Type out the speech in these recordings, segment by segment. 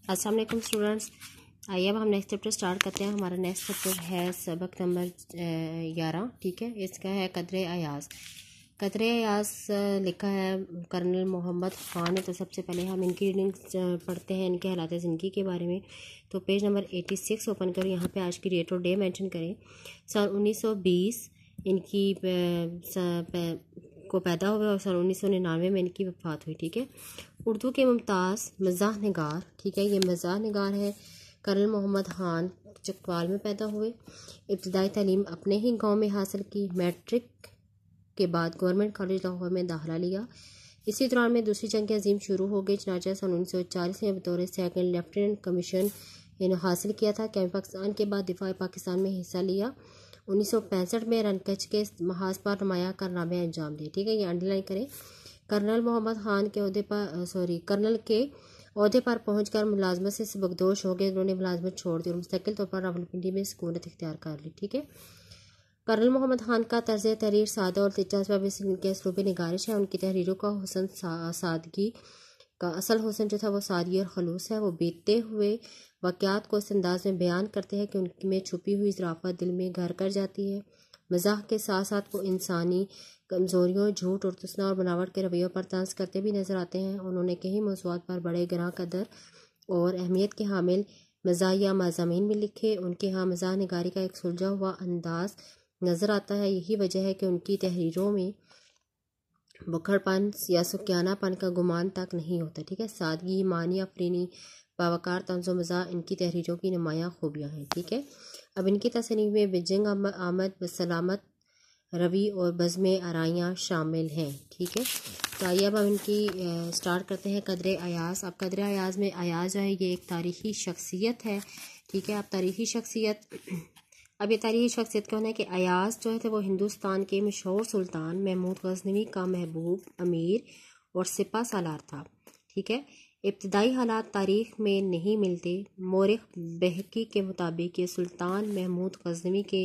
अस्सलाम वालेकुम स्टूडेंट्स। आइए अब हम नेक्स्ट चैप्टर स्टार्ट करते हैं। हमारा नेक्स्ट चैप्टर है सबक नंबर 11। ठीक है, इसका है कदरे अयाज। कदरे अयाज लिखा है कर्नल मोहम्मद ख़ान ने। तो सबसे पहले हम इनकी रीडिंग पढ़ते हैं, इनके हालात ज़िंदगी के बारे में। तो पेज नंबर 86 ओपन करो, यहाँ पे आज की डेट और डे मेंशन करें। सन 1920 इनकी को पैदा हुए और सन 1999 में इनकी वफ़ात हुई। ठीक है, उर्दू के मुमताज़ मज़ाह निगार। ठीक है, ये मज़ाह निगार है। कर्नल मोहम्मद ख़ान चकवाल में पैदा हुए। इब्तदाई तालीम अपने ही गांव में हासिल की। मैट्रिक के बाद गवर्नमेंट कॉलेज लाहौर में दाखिला लिया। इसी दौरान में दूसरी जंग अजीम शुरू हो गई। चनाचा सन 1940 में बतौर सेकंड लेफ्टिनेंट कमीशन इन्हें हासिल किया था। कैंप पाकिस्तान के बाद दिफा पाकिस्तान में हिस्सा लिया। 1965 में रनकच के महाज पर नुमाया कारनामे अंजाम दिए। ठीक है, ये अंडरलाइन करें। कर्नल मोहम्मद ख़ान के कर्नल के ओहदे पर पहुंचकर मुलाजमत से सबकदोश हो गए। उन्होंने मुलाजमत छोड़ दी और मुस्तकिल तौर पर रावलपिंडी में सुकूनत इख्तियार कर ली। ठीक है, कर्नल मोहम्मद ख़ान का तर्ज तहरीर सादा और दिलचस्प के असलूब निगारिश है। उनकी तहरीरों का हुसन सादगी का असल हुसन जो था वो सादगी और खलूस है। वो बीतते हुए वाक़यात को इस अंदाज में बयान करते हैं कि उनमें छुपी हुई ज़राफ़त दिल में घर कर जाती है। मज़ाह के साथ साथ वो इंसानी कमज़ोरियों, झूठ और तुसना और बनावट के रवैयों पर तंज करते भी नज़र आते हैं। उन्होंने कई मौज़ूआत पर बड़े ग्रां कदर और अहमियत के हामिल मज़ाहिया मज़ामीन भी लिखे। उनके यहाँ मज़ाह निगारी का एक सुलझा हुआ अंदाज नज़र आता है। यही वजह है कि उनकी तहरीरों में बुखड़पन या सुकियानापन का गुमान तक नहीं होता। ठीक है, सादगी, मानी अफरीनी, बावकार तंज़ो मज़ाह इनकी तहरीरों की नुमायाँ खूबियाँ हैं। ठीक है, अब इनकी तसनीफ़ में बिजंग आमद, सलामत रवि और बज़्म आराइयाँ शामिल हैं। ठीक है, तो आइए अब हम इनकी स्टार्ट करते हैं। कदरे अयाज। अब कदरे अयाज में अयाज जो है ये एक तारीख़ी शख्सियत है। ठीक है, अब तारीख़ी शख्सियत, अब ये तारीख़ी शख्सियत कौन है कि अयाज जो है वो हिंदुस्तान के मशहूर सुल्तान महमूद गज़नवी का महबूब अमीर और सिपा सालार था। ठीक है, इब्तदाई हालात तारीख़ में नहीं मिलते। मोरिख बहकी के मुताबिक ये सुल्तान महमूद गज़नवी के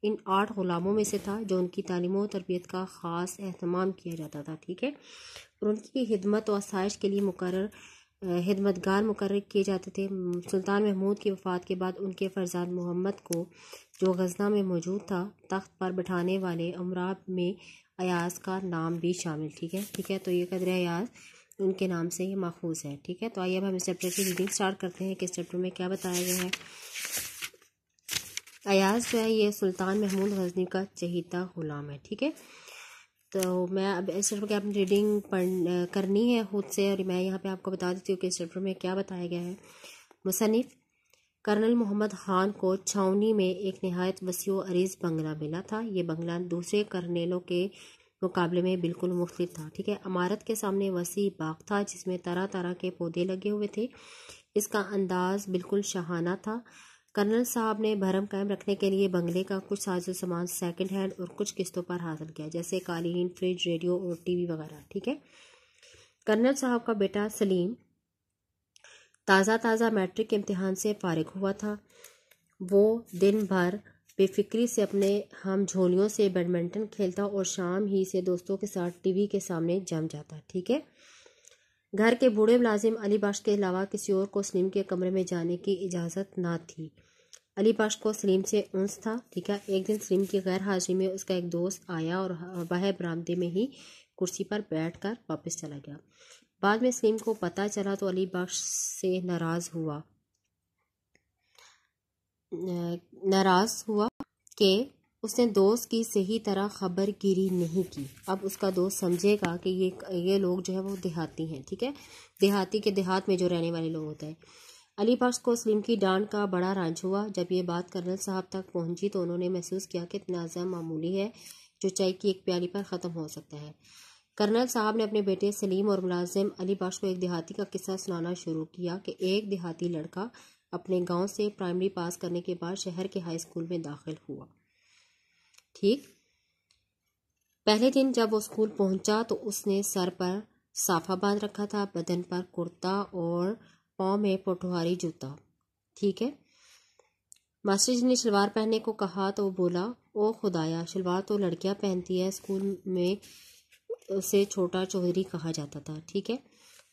इन 8 ग़ुलामों में से था जो उनकी तालीम और तरबियत का ख़ास एहतमाम किया जाता था। ठीक है, और उनकी खिदमत और आसाइश के लिए खिदमतगार मुकर्रर किए जाते थे। सुल्तान महमूद की वफ़ात के बाद उनके फरजाद मोहम्मद को, जो गजना में मौजूद था, तख्त पर बिठाने वाले उमरा में अयाज का नाम भी शामिल। ठीक है, तो ये कदर अयाज उनके नाम से ही माखूज है। ठीक है, तो आइए अब हम इस चैप्टर की रीडिंग स्टार्ट करते हैं कि इस चैप्टर में क्या बताया गया है। अयाज जो है ये सुल्तान महमूद गज़नवी का चहीता ग़ुलाम है। ठीक है, तो मैं अब इस चैप्टर की आपने रीडिंग करनी है खुद से, और मैं यहाँ पे आपको बता देती हूँ कि इस चैप्टर में क्या बताया गया है। मुसन्निफ़ कर्नल मोहम्मद ख़ान को छावनी में एक नहायत वसीअ अरीज़ बंगला मिला था। ये बंगला दूसरे कर्नेलों के मुकाबले में बिल्कुल मुख्तलिफ था। ठीक है, इमारत के सामने वसी बाग था जिसमें तरह तरह के पौधे लगे हुए थे। इसका अंदाज बिल्कुल शाहाना था। कर्नल साहब ने भरम कायम रखने के लिए बंगले का कुछ साजो सामान सेकंड हैंड और कुछ किस्तों पर हासिल किया, जैसे कालीन, फ्रिज, रेडियो और टीवी वगैरह। ठीक है, कर्नल साहब का बेटा सलीम ताज़ा मैट्रिक के इम्तिहान से फारिग हुआ था। वो दिन भर बेफिक्री से अपने हम झोलियों से बैडमिंटन खेलता और शाम ही से दोस्तों के साथ टीवी के सामने जम जाता। ठीक है, घर के बूढ़े मुलाजिम अली बख्श के अलावा किसी और को सलीम के कमरे में जाने की इजाज़त ना थी। अली बख्श को सलीम से उन्स था। ठीक है, एक दिन सलीम की गैर हाजिरी में उसका एक दोस्त आया और वह बरामदे में ही कुर्सी पर बैठकर वापस चला गया। बाद में सलीम को पता चला तो अली बख्श से नाराज़ हुआ कि उसने दोस्त की सही तरह खबरगिरी नहीं की। अब उसका दोस्त समझेगा कि ये लोग जो है वो देहाती हैं। ठीक है, देहाती के देहात में जो रहने वाले लोग होते हैं। अली बख्श को सलीम की डांट का बड़ा रंज हुआ। जब ये बात कर्नल साहब तक पहुंची तो उन्होंने महसूस किया कि तनाज़ा मामूली है जो चाय की एक प्याली पर ख़त्म हो सकता है। कर्नल साहब ने अपने बेटे सलीम और मुलाजिम अली बख्श को एक देहाती का किस्सा सुनाना शुरू किया कि एक देहाती लड़का अपने गांव से प्राइमरी पास करने के बाद शहर के हाई स्कूल में दाखिल हुआ। ठीक, पहले दिन जब वो स्कूल पहुंचा तो उसने सर पर साफा बांध रखा था, बदन पर कुर्ता और पाँव में पोठोहारी जूता। ठीक है, मास्टर जी ने शलवार पहनने को कहा तो वो बोला, ओ खुदाया, शलवार तो लड़कियां पहनती है। स्कूल में उसे छोटा चौधरी कहा जाता था। ठीक है,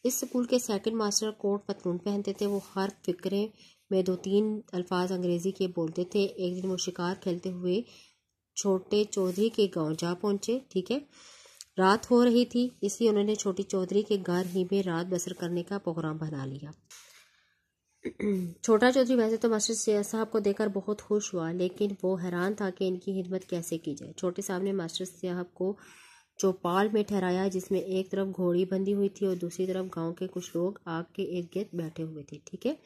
इस स्कूल के सेकंड मास्टर कोट पतलून पहनते थे। वो हर फिक्रे में 2-3 अल्फाज अंग्रेज़ी के बोलते थे। एक दिन वो शिकार खेलते हुए छोटे चौधरी के गांव जा पहुंचे। ठीक है, रात हो रही थी, इसलिए उन्होंने छोटी चौधरी के घर ही में रात बसर करने का प्रोग्राम बना लिया। छोटा चौधरी वैसे तो मास्टर साहब को देखकर बहुत खुश हुआ, लेकिन वो हैरान था कि इनकी खिदमत कैसे की जाए। छोटे साहब ने मास्टर साहब को चौपाल में ठहराया, जिसमें एक तरफ घोड़ी बंधी हुई थी और दूसरी तरफ गांव के कुछ लोग आग के इर्द गिर्द बैठे हुए थे। ठीक है,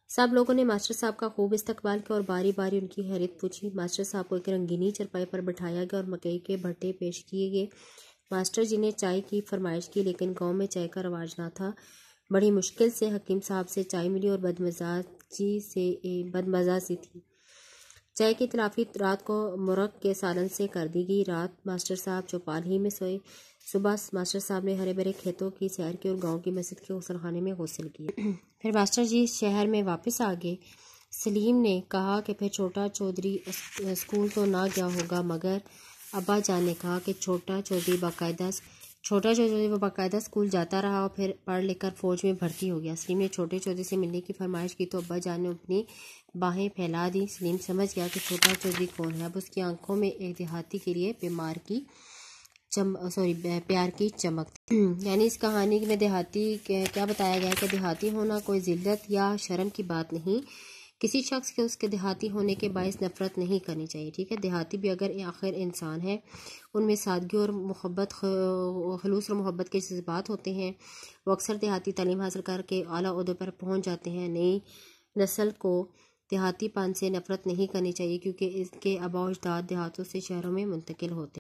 सब लोगों ने मास्टर साहब का खूब इस्तकबाल किया और बारी बारी उनकी खैरियत पूछी। मास्टर साहब को एक रंगीनी चरपाई पर बिठाया गया और मकई के भट्टे पेश किए गए। मास्टर जी ने चाय की फरमाइश की, लेकिन गांव में चाय का रवाज ना था। बड़ी मुश्किल से हकीम साहब से चाय मिली और बदमजा सी थी। चाय की तलाफी रात को मुर्ग के सालन से कर दी गई। रात मास्टर साहब चौपाल ही में सोए। सुबह मास्टर साहब ने हरे भरे खेतों की सैर की और गांव की मस्जिद के गुसलखाने में गुस्ल किए। फिर मास्टर जी शहर में वापस आ गए। सलीम ने कहा कि फिर छोटा चौधरी स्कूल तो ना गया होगा, मगर अब्बा जान ने कहा कि छोटा चौधरी बाकायदा स्कूल जाता रहा और फिर पढ़ लिख कर फौज में भर्ती हो गया। सलीम ने छोटे चौधरी से मिलने की फरमाइश की तो अब्बा जान ने अपनी बाहें फैला दी। सलीम समझ गया कि छोटा चौधरी कौन है। अब उसकी आंखों में एक देहाती के लिए प्यार की चमक थी। यानी इस कहानी में देहाती क्या बताया गया है कि देहाती होना कोई जिल्लत या शर्म की बात नहीं, किसी शख्स के उसके देहाती होने के बायस नफरत नहीं करनी चाहिए। ठीक है, देहाती भी अगर आखिर इंसान है, उनमें सादगी और मोहब्बत, खलूस और मोहब्बत के जज्बात होते हैं। वो अक्सर देहाती तालीम हासिल करके आला ओहदे पर पहुंच जाते हैं। नई नस्ल को देहातीपन से नफरत नहीं करनी चाहिए, क्योंकि इसके आबा अजदाद देहातों से शहरों में मुंतकिल होते हैं।